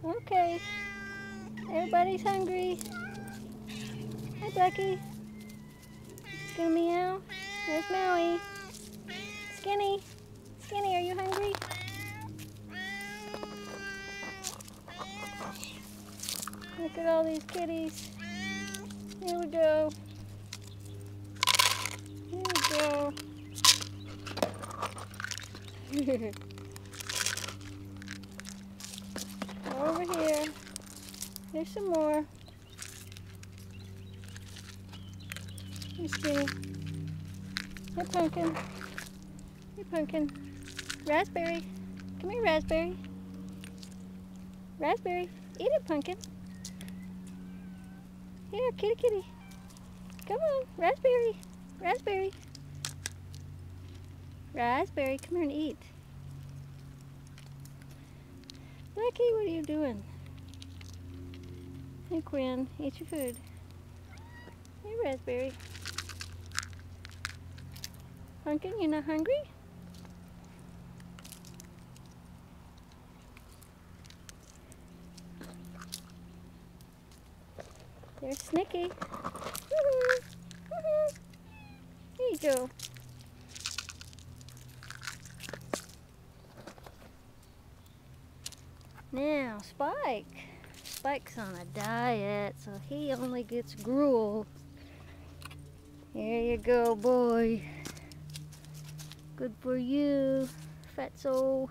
Okay. Everybody's hungry. Hi, Ducky. Gonna meow. There's Maui. Skinny. Skinny, are you hungry? Look at all these kitties. Here we go. Here we go. Over here. There's some more. Hey, Skinny. Hey, Pumpkin. Hey, Pumpkin. Raspberry. Come here, Raspberry. Raspberry. Eat it, Pumpkin. Here, kitty, kitty. Come on, Raspberry. Raspberry. Raspberry, come here and eat. Lucky, what are you doing? Hey, Quinn, eat your food. Hey, Raspberry. Pumpkin, you not hungry? There's Snicky. Woohoo! Woohoo! Here you go. Now, Spike. Spike's on a diet, so he only gets gruel. Here you go, boy. Good for you, fatso.